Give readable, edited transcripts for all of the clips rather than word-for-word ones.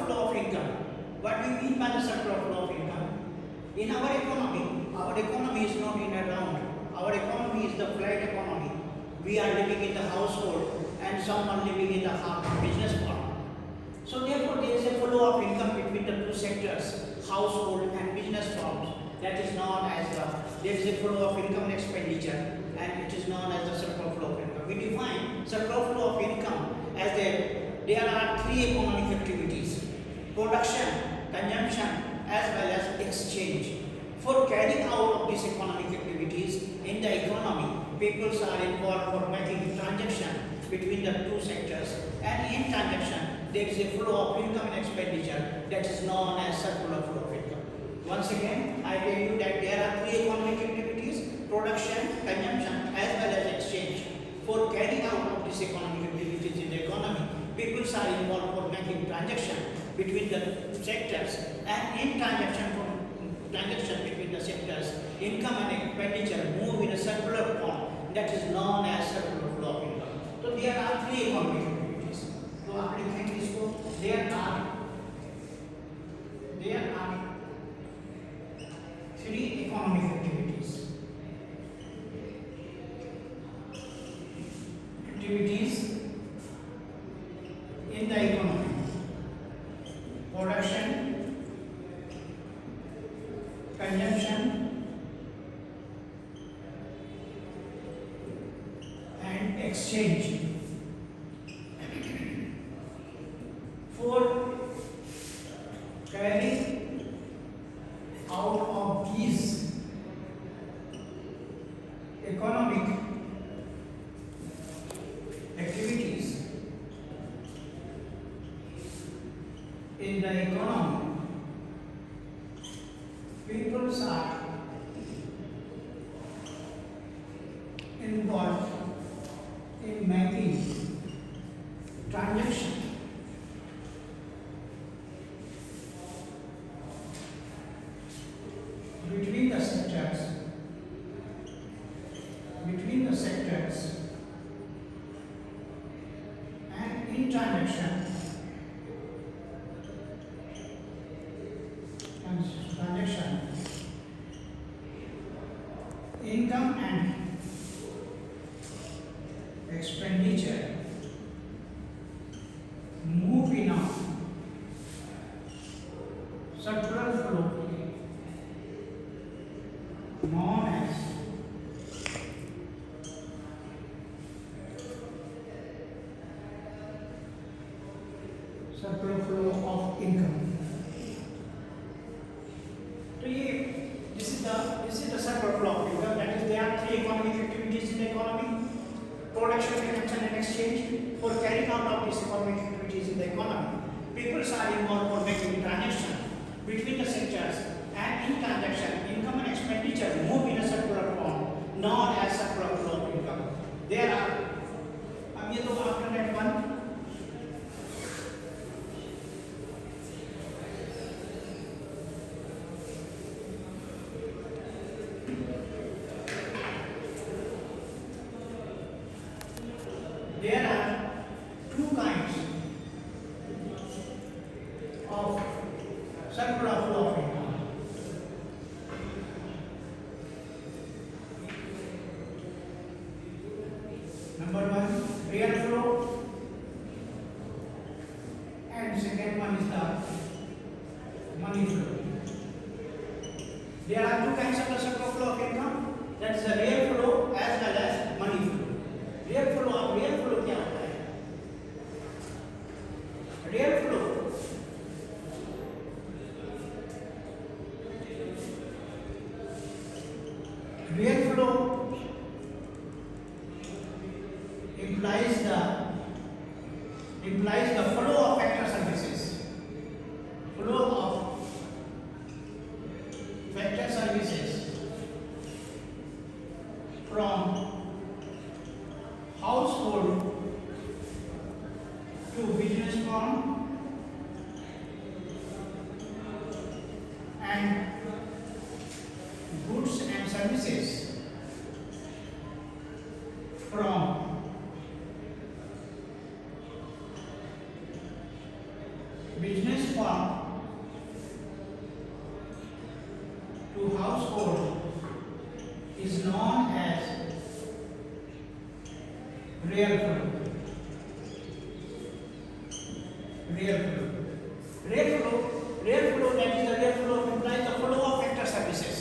flow of income. What we mean by the circular flow of income? In our economy is not in a round. Our economy is the flat economy. We are living in the household and some are living in the business part. So therefore there is a flow of income between the two sectors, household and business firms. That is known as there is a flow of income and expenditure, and it is known as the circular flow of income. We define circular flow of income as there are three economic activities: production, consumption, as well as exchange. For carrying out of these economic activities in the economy, people are involved for making transaction between the two sectors, and in transaction there is a flow of income and expenditure that is known as circular flow of income. Once again, I tell you that there are three economic activities: production, consumption, as well as exchange. For carrying out of these economic activities in the economy, people are involved for making transaction between the sectors, and in transaction between the sectors, income and expenditure move in a circular form that is known as circular flow of income. So there are three economic activities. तो आप लिखेंगे इसको, there are three economic activities. In the economy: production, consumption, and exchange. For carrying out of these economic activities in the economy, people are involved in making transaction between the sectors, and in transaction income and expenditure move in a circular flow known as circular flow of income. So this is the circular flow of income. That is, there are three economic activities in the economy: production, consumption, and exchange. For carrying out of these economic activities in the economy, people are involved for making transaction between the sectors, and in transaction, income and expenditure move in a circular form known as circular flow of income. There are, अब ये तो after that one, there are two kinds of circular flow of income. Number one, real flow, and second one is the money flow. There are two kinds of the circular flow of income. That is the real flow as well as money flow. Real flow क्या होता है? Real flow implies the flow of factor services. Flow of factor services from household to business firm and goods and services from business firm to household is known as real flow. Real flow. Real flow, that is the real flow implies the flow of factor services.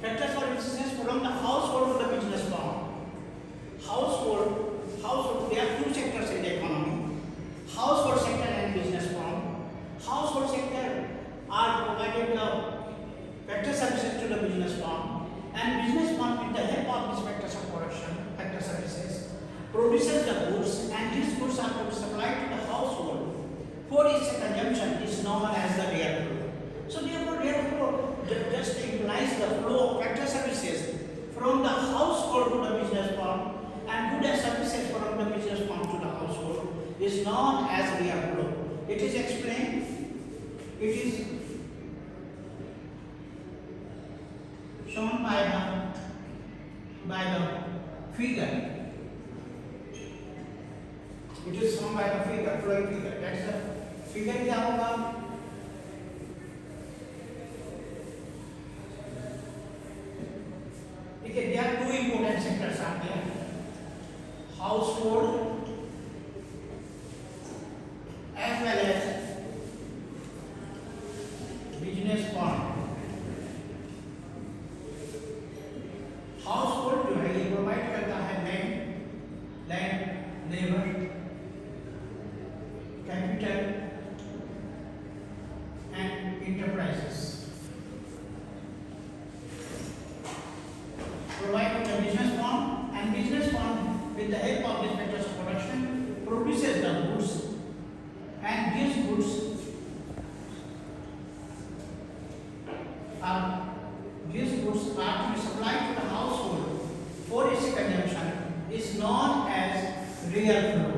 Factor services from the household to the business firm. Household, there are two sectors in the economy. Household sector and business firm. Household sector are provided the factor services to the business firm, and business firm with the help of these factors of production, factor services, produces the goods, and these goods are to be supplied to the household for its consumption is known as the real flow. So therefore real flow just implies the flow of factor services from the household to the business firm, and good services from the business firm to the household is known as real flow. It is explained, it is shown by the figure. It is shown by the figure, flowing figure. That's the figure क्या होगा? देखिए, there are two important sectors आते हैं, household as well as business firm. Household जो है ये provide करता है land, labour, capital and enterprises. Provide to the business firm, and business firm with the help of these factors of production produces the goods, and these goods are to be supplied to the household for its consumption is known as real flow.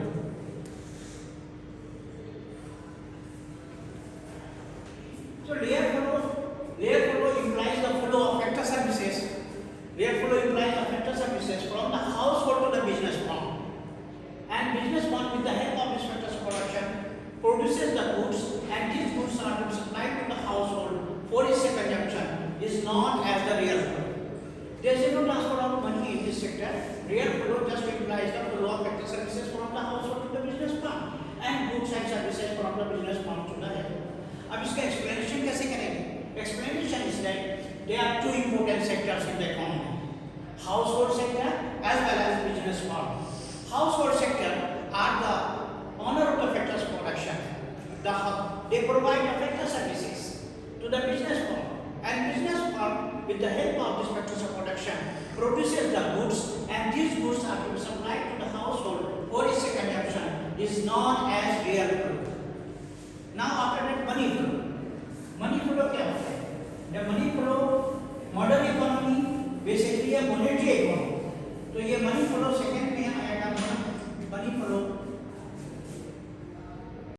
So real flow implies the flow of factor services. Real flow implies the factor services from the household to the business firm, and business firm with the help of these factors of production produces the goods, and these goods are to be supplied to the household for its consumption is known as the real flow. There is no transfer of money in this sector. Real flow just implies the flow of factor services from the household to the business firm, and goods and services from the business firm to the head. अब इसका explanation कैसे करेंगे? Explanation is that there are two important sectors in the economy: household sector as well as business firm. Household sector are the owner of the factors of production. They provide the factor services to the business firm, and business firm with the help of these factors of production produces the goods, and these goods are to be supplied to the household for its consumption is known as real flow. Now after that, money flow. Money flow क्या होता है? The money flow modern economy basically a monetary economy. तो ये money flow second में आएगा. money flow